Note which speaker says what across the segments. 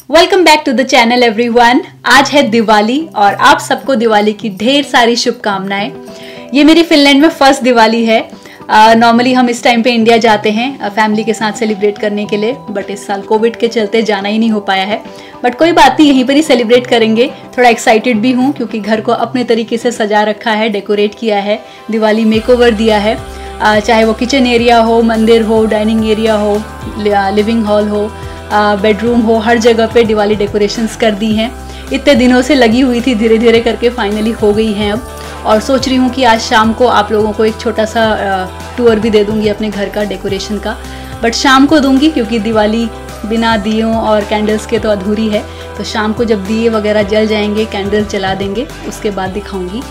Speaker 1: Welcome back to the channel everyone. आज है दिवाली और आप सबको दिवाली की ढेर सारी शुभकामनाएं। ये मेरी फिनलैंड में फर्स्ट दिवाली है। नॉर्मली हम इस टाइम पे इंडिया जाते हैं फैमिली के साथ सेलिब्रेट करने के लिए, बट इस साल कोविड के चलते जाना ही नहीं हो पाया है। बट कोई बात नहीं, यहीं पर ही सेलिब्रेट करेंगे। थोड़ा एक्साइटेड भी हूँ क्योंकि घर को अपने तरीके से सजा रखा है, डेकोरेट किया है, दिवाली मेकओवर दिया है। चाहे वो किचन एरिया हो, मंदिर हो, डाइनिंग एरिया हो, लिविंग हॉल हो, बेडरूम हो, हर जगह पे दिवाली डेकोरेशंस कर दी हैं। इतने दिनों से लगी हुई थी, धीरे धीरे करके फाइनली हो गई हैं अब। और सोच रही हूँ कि आज शाम को आप लोगों को एक छोटा सा टूर भी दे दूँगी अपने घर का डेकोरेशन का, बट शाम को दूँगी क्योंकि दिवाली बिना दियों और कैंडल्स के तो अधूरी है। तो शाम को जब दिए वगैरह जल जाएंगे, कैंडल्स जला देंगे, उसके बाद दिखाऊँगी।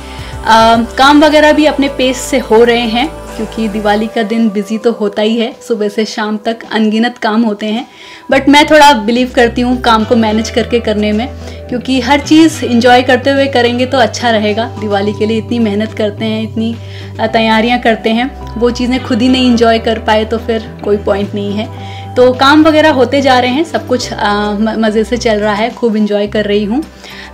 Speaker 1: काम वगैरह भी अपने पेस से हो रहे हैं क्योंकि दिवाली का दिन बिजी तो होता ही है, सुबह से शाम तक अनगिनत काम होते हैं। बट मैं थोड़ा बिलीव करती हूँ काम को मैनेज करके करने में, क्योंकि हर चीज़ इंजॉय करते हुए करेंगे तो अच्छा रहेगा। दिवाली के लिए इतनी मेहनत करते हैं, इतनी तैयारियाँ करते हैं, वो चीज़ें खुद ही नहीं इंजॉय कर पाए तो फिर कोई पॉइंट नहीं है। तो काम वगैरह होते जा रहे हैं, सब कुछ मज़े से चल रहा है, खूब इंजॉय कर रही हूँ।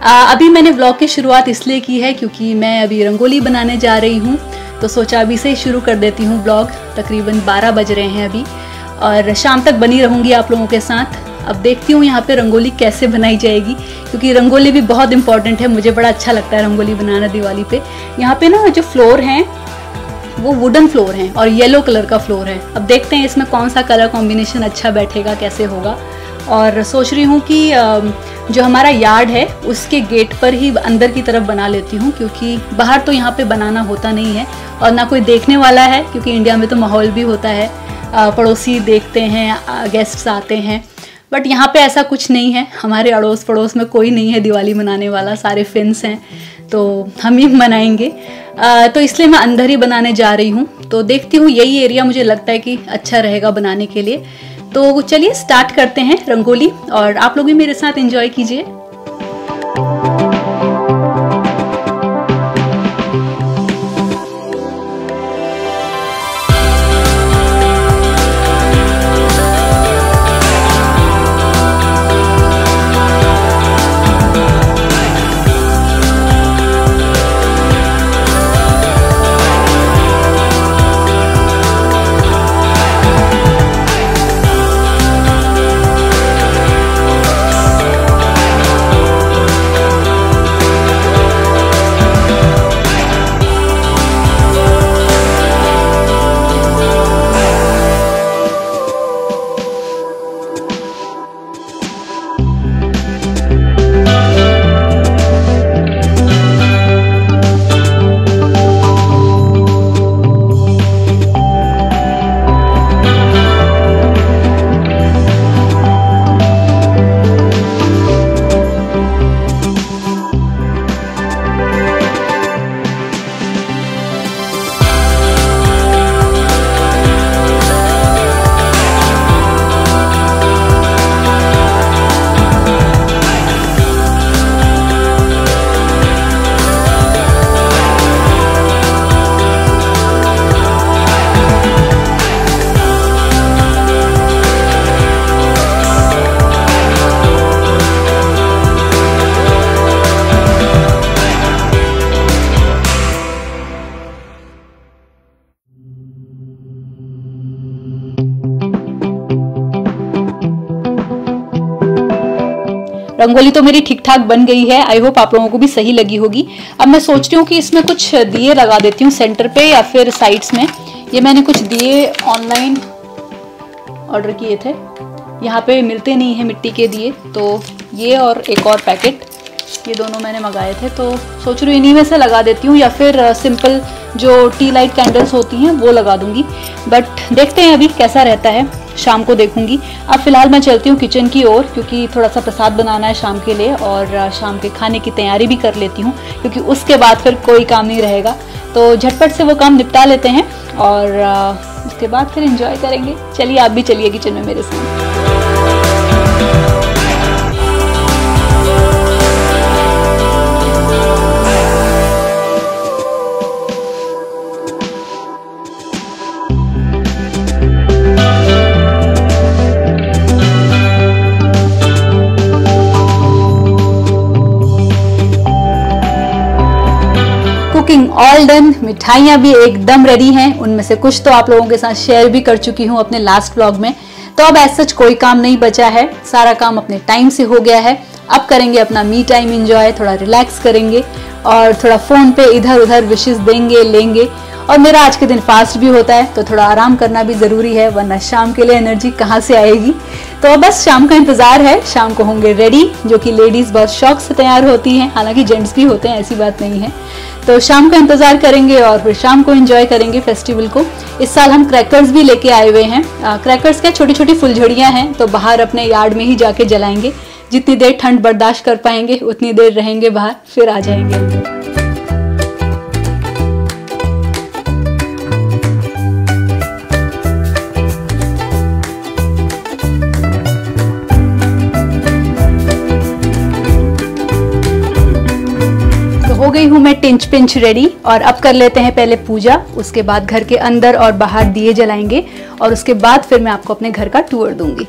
Speaker 1: अभी मैंने व्लॉग की शुरुआत इसलिए की है क्योंकि मैं अभी रंगोली बनाने जा रही हूँ, तो सोचा अभी से ही शुरू कर देती हूँ ब्लॉग। तकरीबन 12 बज रहे हैं अभी और शाम तक बनी रहूँगी आप लोगों के साथ। अब देखती हूँ यहाँ पे रंगोली कैसे बनाई जाएगी, क्योंकि रंगोली भी बहुत इंपॉर्टेंट है। मुझे बड़ा अच्छा लगता है रंगोली बनाना दिवाली पे। यहाँ पे ना जो फ्लोर हैं वो वुडन फ्लोर हैं और येलो कलर का फ्लोर है। अब देखते हैं इसमें कौन सा कलर कॉम्बिनेशन अच्छा बैठेगा, कैसे होगा। और सोच रही हूँ कि जो हमारा यार्ड है उसके गेट पर ही अंदर की तरफ बना लेती हूँ, क्योंकि बाहर तो यहाँ पे बनाना होता नहीं है और ना कोई देखने वाला है, क्योंकि इंडिया में तो माहौल भी होता है, पड़ोसी देखते हैं, गेस्ट्स आते हैं। बट यहाँ पे ऐसा कुछ नहीं है। हमारे अड़ोस पड़ोस में कोई नहीं है दिवाली मनाने वाला, सारे फिन्स हैं, तो हम ही मनाएंगे। तो इसलिए मैं अंदर ही बनाने जा रही हूँ। तो देखती हूँ, यही एरिया मुझे लगता है कि अच्छा रहेगा बनाने के लिए। तो चलिए स्टार्ट करते हैं रंगोली और आप लोग भी मेरे साथ एंजॉय कीजिए। रंगोली तो मेरी ठीक ठाक बन गई है। आई होप आप लोगों को भी सही लगी होगी। अब मैं सोच रही हूँ कि इसमें कुछ दिए लगा देती हूँ सेंटर पे या फिर साइड्स में। ये मैंने कुछ दिए ऑनलाइन ऑर्डर किए थे, यहाँ पे मिलते नहीं है मिट्टी के दिए, तो ये और एक और पैकेट, ये दोनों मैंने मंगाए थे। तो सोच रही हूँ इन्हीं में से लगा देती हूँ या फिर सिंपल जो टी लाइट कैंडल्स होती हैं वो लगा दूंगी। बट देखते हैं अभी कैसा रहता है, शाम को देखूंगी। अब फिलहाल मैं चलती हूँ किचन की ओर, क्योंकि थोड़ा सा प्रसाद बनाना है शाम के लिए और शाम के खाने की तैयारी भी कर लेती हूँ, क्योंकि उसके बाद फिर कोई काम नहीं रहेगा। तो झटपट से वो काम निपटा लेते हैं और उसके बाद फिर एंजॉय करेंगे। चलिए आप भी चलिए किचन में मेरे साथ। Everything all done. मिठाइयाँ भी एकदम रेडी हैं, उनमें से कुछ तो आप लोगों के साथ शेयर भी कर चुकी हूँ अपने लास्ट व्लॉग में। तो अब ऐसा सच कोई काम नहीं बचा है, सारा काम अपने टाइम से हो गया है। अब करेंगे अपना मी टाइम एंजॉय, थोड़ा रिलैक्स करेंगे और थोड़ा फोन पे इधर उधर विशेस देंगे लेंगे। और मेरा आज के दिन फास्ट भी होता है तो थोड़ा आराम करना भी जरूरी है, वरना शाम के लिए एनर्जी कहाँ से आएगी। तो अब बस शाम का इंतजार है, शाम को होंगे रेडी, जो कि लेडीज बहुत शौक से तैयार होती हैं, हालांकि जेंट्स भी होते हैं, ऐसी बात नहीं है। तो शाम का इंतजार करेंगे और फिर शाम को एंजॉय करेंगे फेस्टिवल को। इस साल हम क्रैकर्स भी लेके आए हुए हैं। क्रैकर्स क्या, छोटी छोटी फुलझड़ियां हैं, तो बाहर अपने यार्ड में ही जाके जलाएंगे। जितनी देर ठंड बर्दाश्त कर पाएंगे उतनी देर रहेंगे बाहर, फिर आ जाएंगे। हो गई हूँ मैं टिंच पिंच रेडी और अब कर लेते हैं पहले पूजा। उसके बाद घर के अंदर और बाहर दिए जलाएंगे और उसके बाद फिर मैं आपको अपने घर का टूर दूंगी।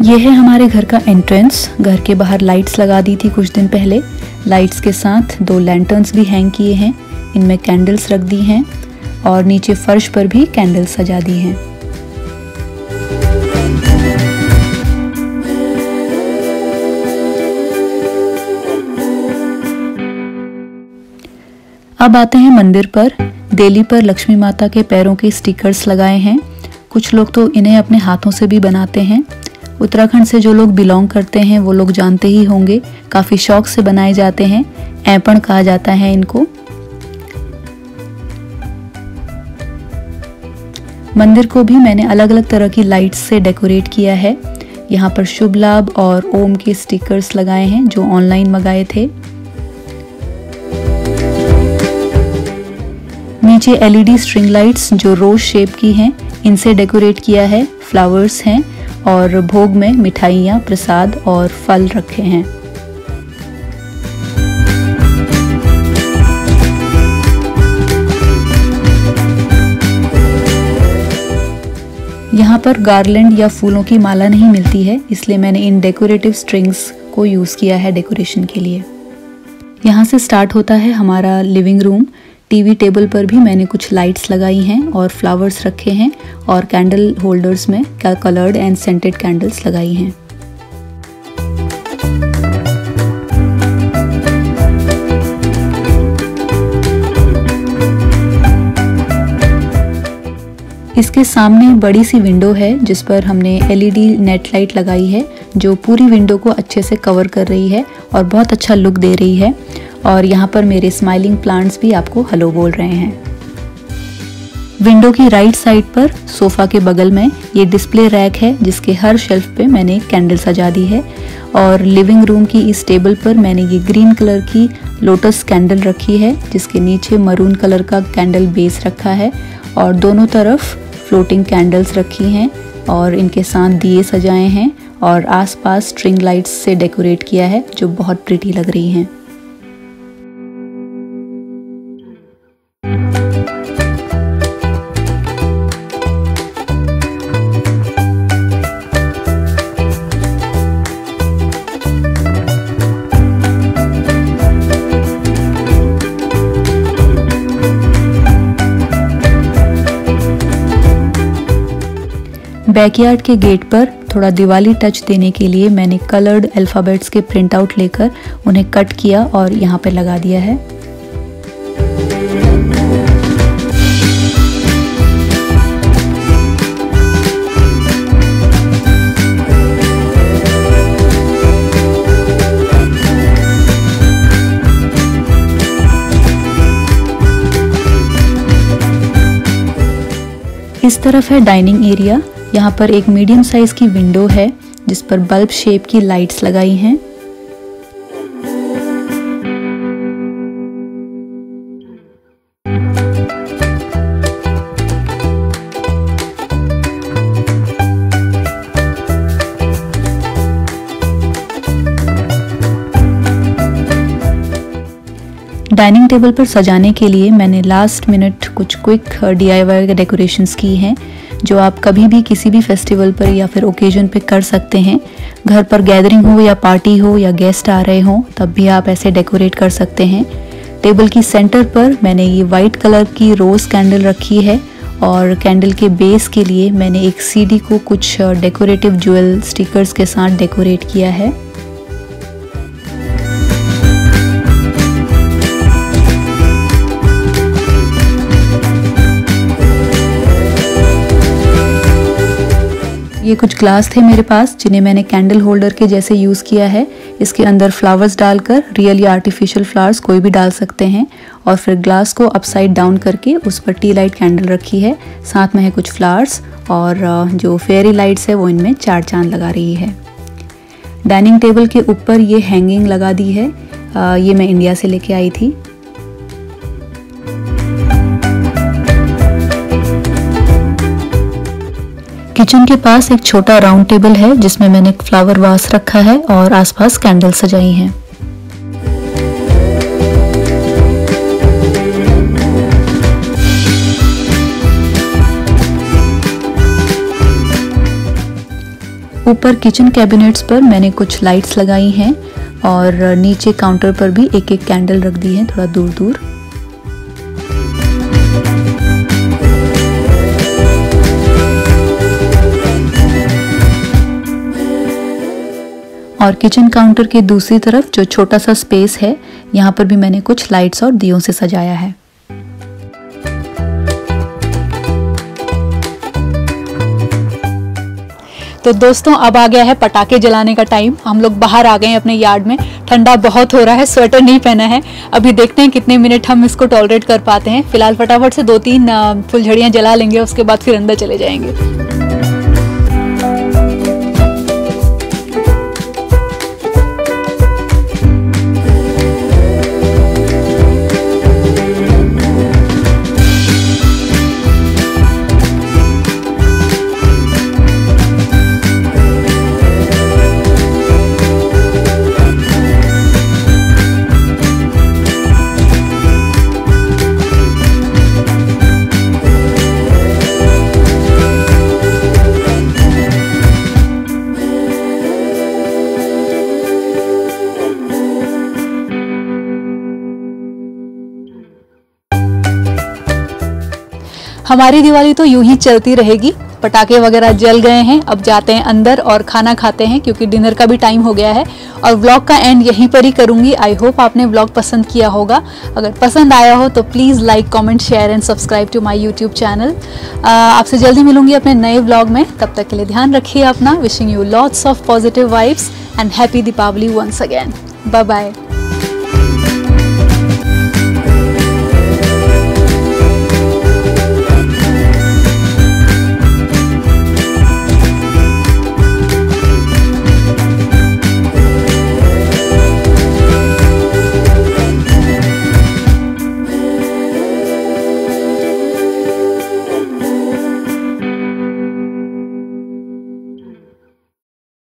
Speaker 1: ये है हमारे घर का एंट्रेंस। घर के बाहर लाइट्स लगा दी थी कुछ दिन पहले। लाइट्स के साथ 2 लैंटर्न्स भी हैंग किए हैं, इनमें कैंडल्स रख दी हैं और नीचे फर्श पर भी कैंडल्स सजा दी हैं। अब आते हैं मंदिर पर। देली पर लक्ष्मी माता के पैरों के स्टिकर्स लगाए हैं। कुछ लोग तो इन्हें अपने हाथों से भी बनाते हैं। उत्तराखंड से जो लोग बिलोंग करते हैं वो लोग जानते ही होंगे, काफी शौक से बनाए जाते हैं। ऐपण कहा जाता है इनको। मंदिर को भी मैंने अलग अलग तरह की लाइट्स से डेकोरेट किया है। यहाँ पर शुभ लाभ और ओम के स्टिकर्स लगाए हैं जो ऑनलाइन मंगाए थे। नीचे LED स्ट्रिंग लाइट्स जो रोज शेप की हैं, इनसे डेकोरेट किया है। फ्लावर्स हैं और भोग में मिठाइयाँ, प्रसाद और फल रखे हैं। यहाँ पर गार्लैंड या फूलों की माला नहीं मिलती है, इसलिए मैंने इन डेकोरेटिव स्ट्रिंग्स को यूज़ किया है डेकोरेशन के लिए। यहाँ से स्टार्ट होता है हमारा लिविंग रूम। टीवी टेबल पर भी मैंने कुछ लाइट्स लगाई हैं और फ्लावर्स रखे हैं और कैंडल होल्डर्स में कलर्ड एंड सेंटेड कैंडल्स लगाई हैं। इसके सामने बड़ी सी विंडो है जिस पर हमने LED नेट लाइट लगाई है जो पूरी विंडो को अच्छे से कवर कर रही है और बहुत अच्छा लुक दे रही है। और यहाँ पर मेरे स्माइलिंग प्लांट्स भी आपको हेलो बोल रहे हैं। विंडो की राइट साइड पर सोफा के बगल में ये डिस्प्ले रैक है जिसके हर शेल्फ पे मैंने कैंडल सजा दी है। और लिविंग रूम की इस टेबल पर मैंने ये ग्रीन कलर की लोटस कैंडल रखी है जिसके नीचे मरून कलर का कैंडल बेस रखा है और दोनों तरफ फ्लोटिंग कैंडल्स रखी हैं और इनके साथ दिए सजाए हैं और आसपास स्ट्रिंग लाइट्स से डेकोरेट किया है जो बहुत प्रिटी लग रही हैं। बैकयार्ड के गेट पर थोड़ा दिवाली टच देने के लिए मैंने कलर्ड अल्फ़ाबेट्स के प्रिंट आउट लेकर उन्हें कट किया और यहाँ पे लगा दिया है। इस तरफ है डाइनिंग एरिया। यहाँ पर एक मीडियम साइज की विंडो है जिस पर बल्ब शेप की लाइट्स लगाई हैं। डाइनिंग टेबल पर सजाने के लिए मैंने लास्ट मिनट कुछ क्विक DIY डेकोरेशंस की हैं जो आप कभी भी किसी भी फेस्टिवल पर या फिर ओकेजन पे कर सकते हैं। घर पर गैदरिंग हो या पार्टी हो या गेस्ट आ रहे हों तब भी आप ऐसे डेकोरेट कर सकते हैं। टेबल की सेंटर पर मैंने ये वाइट कलर की रोज़ कैंडल रखी है और कैंडल के बेस के लिए मैंने एक CD को कुछ डेकोरेटिव ज्वेल स्टिकर्स के साथ डेकोरेट किया है। ये कुछ ग्लास थे मेरे पास जिन्हें मैंने कैंडल होल्डर के जैसे यूज़ किया है। इसके अंदर फ्लावर्स डालकर, रियल या आर्टिफिशियल फ्लावर्स कोई भी डाल सकते हैं, और फिर ग्लास को अपसाइड डाउन करके उस पर टी लाइट कैंडल रखी है। साथ में है कुछ फ्लावर्स और जो फेयरी लाइट्स है वो इनमें 4 चांद लगा रही है। डाइनिंग टेबल के ऊपर ये हैंगिंग लगा दी है, ये मैं इंडिया से लेके आई थी। किचन के पास एक छोटा राउंड टेबल है जिसमें मैंने एक फ्लावर वास रखा है और आसपास कैंडल सजाई हैं। ऊपर किचन कैबिनेट्स पर मैंने कुछ लाइट्स लगाई हैं और नीचे काउंटर पर भी एक एक कैंडल रख दी है थोड़ा दूर दूर। और किचन काउंटर के दूसरी तरफ जो छोटा सा स्पेस है यहाँ पर भी मैंने कुछ लाइट्स और दियों से सजाया है। तो दोस्तों अब आ गया है पटाखे जलाने का टाइम। हम लोग बाहर आ गए हैं अपने यार्ड में। ठंडा बहुत हो रहा है, स्वेटर नहीं पहना है। अभी देखते हैं कितने मिनट हम इसको टॉलरेट कर पाते हैं। फिलहाल फटाफट से 2-3 फुलझड़ियाँ जला लेंगे, उसके बाद फिर अंदर चले जाएंगे। हमारी दिवाली तो यूं ही चलती रहेगी। पटाखे वगैरह जल गए हैं, अब जाते हैं अंदर और खाना खाते हैं क्योंकि डिनर का भी टाइम हो गया है। और व्लॉग का एंड यहीं पर ही करूंगी। आई होप आपने व्लॉग पसंद किया होगा। अगर पसंद आया हो तो please like, comment, share and subscribe to my YouTube channel. आपसे जल्दी मिलूंगी अपने नए व्लॉग में। तब तक के लिए ध्यान रखिए अपना। Wishing you lots of positive vibes and happy Deepavali once again. Bye bye.